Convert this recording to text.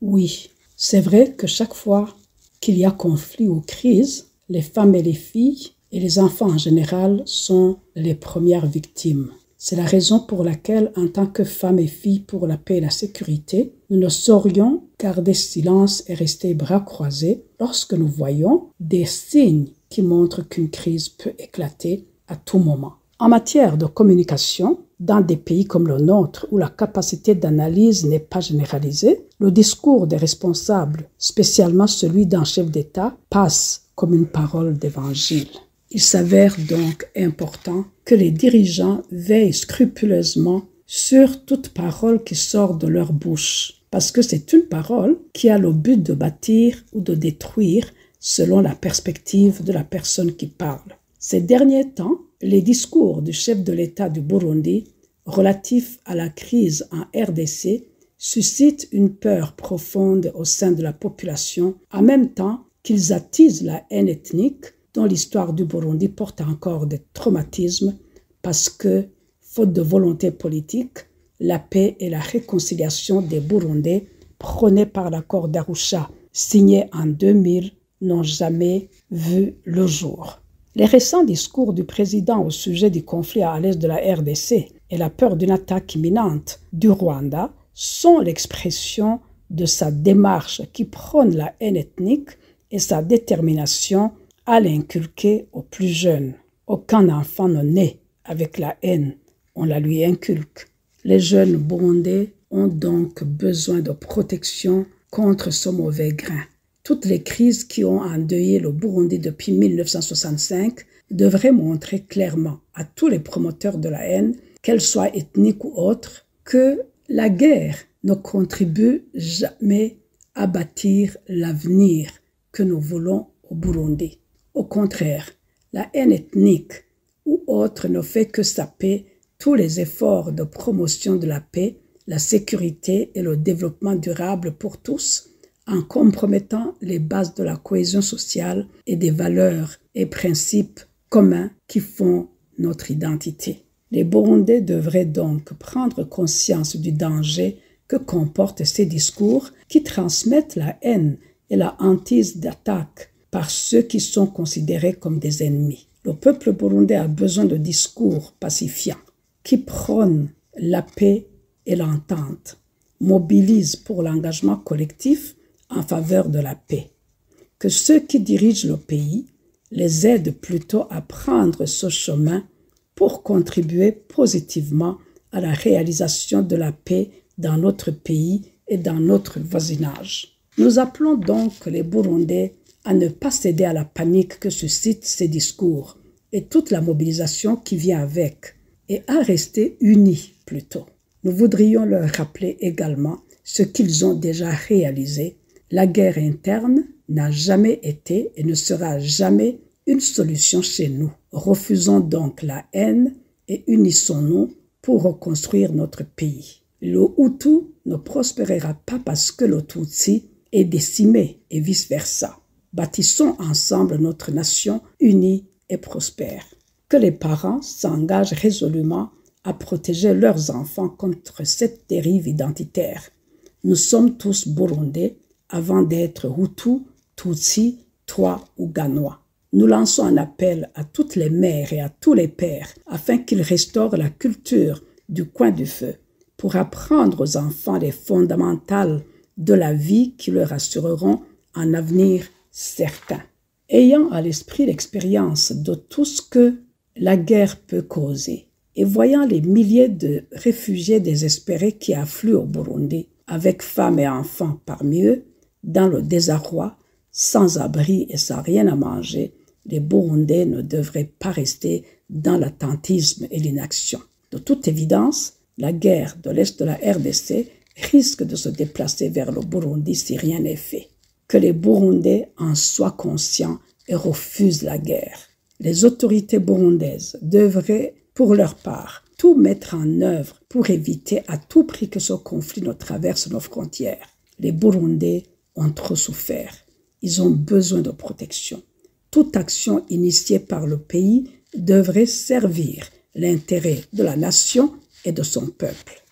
Oui, c'est vrai que chaque fois qu'il y a conflit ou crise, les femmes et les filles et les enfants en général sont les premières victimes. C'est la raison pour laquelle, en tant que femmes et filles pour la paix et la sécurité, nous ne saurions garder silence et rester bras croisés lorsque nous voyons des signes qui montrent qu'une crise peut éclater à tout moment. En matière de communication, dans des pays comme le nôtre où la capacité d'analyse n'est pas généralisée, le discours des responsables, spécialement celui d'un chef d'État, passe comme une parole d'évangile. Il s'avère donc important que les dirigeants veillent scrupuleusement sur toute parole qui sort de leur bouche, parce que c'est une parole qui a le but de bâtir ou de détruire selon la perspective de la personne qui parle. Ces derniers temps, les discours du chef de l'État du Burundi relatifs à la crise en RDC suscitent une peur profonde au sein de la population, en même temps qu'ils attisent la haine ethnique dont l'histoire du Burundi porte encore des traumatismes parce que, faute de volonté politique, la paix et la réconciliation des Burundais prônés par l'accord d'Arusha signé en 2000 n'ont jamais vu le jour. Les récents discours du président au sujet du conflit à l'est de la RDC et la peur d'une attaque imminente du Rwanda sont l'expression de sa démarche qui prône la haine ethnique et sa détermination à l'inculquer aux plus jeunes. Aucun enfant ne naît avec la haine, on la lui inculque. Les jeunes Burundais ont donc besoin de protection contre ce mauvais grain. Toutes les crises qui ont endeuillé le Burundi depuis 1965 devraient montrer clairement à tous les promoteurs de la haine, qu'elle soit ethnique ou autre, que la guerre ne contribue jamais à bâtir l'avenir que nous voulons au Burundi. Au contraire, la haine ethnique ou autre ne fait que saper tous les efforts de promotion de la paix, la sécurité et le développement durable pour tous, en compromettant les bases de la cohésion sociale et des valeurs et principes communs qui font notre identité. Les Burundais devraient donc prendre conscience du danger que comportent ces discours qui transmettent la haine et la hantise d'attaque par ceux qui sont considérés comme des ennemis. Le peuple burundais a besoin de discours pacifiants qui prônent la paix et l'entente, mobilisent pour l'engagement collectif en faveur de la paix. Que ceux qui dirigent le pays les aident plutôt à prendre ce chemin pour contribuer positivement à la réalisation de la paix dans notre pays et dans notre voisinage. Nous appelons donc les Burundais à ne pas céder à la panique que suscitent ces discours et toute la mobilisation qui vient avec, et à rester unis plutôt. Nous voudrions leur rappeler également ce qu'ils ont déjà réalisé. La guerre interne n'a jamais été et ne sera jamais une solution chez nous. Refusons donc la haine et unissons-nous pour reconstruire notre pays. Le Hutu ne prospérera pas parce que le Tutsi est décimé et vice-versa. Bâtissons ensemble notre nation unie et prospère. Que les parents s'engagent résolument à protéger leurs enfants contre cette dérive identitaire. Nous sommes tous Burundais avant d'être Hutu, Tutsi, Twa ou Ganois. Nous lançons un appel à toutes les mères et à tous les pères afin qu'ils restaurent la culture du coin du feu pour apprendre aux enfants les fondamentales de la vie qui leur assureront un avenir certain. Ayant à l'esprit l'expérience de tout ce que la guerre peut causer et voyant les milliers de réfugiés désespérés qui affluent au Burundi, avec femmes et enfants parmi eux, dans le désarroi, sans abri et sans rien à manger, les Burundais ne devraient pas rester dans l'attentisme et l'inaction. De toute évidence, la guerre de l'Est de la RDC risque de se déplacer vers le Burundi si rien n'est fait. Que les Burundais en soient conscients et refusent la guerre. Les autorités burundaises devraient, pour leur part, tout mettre en œuvre pour éviter à tout prix que ce conflit ne traverse nos frontières. Les Burundais ont trop souffert. Ils ont besoin de protection. Toute action initiée par le pays devrait servir l'intérêt de la nation et de son peuple.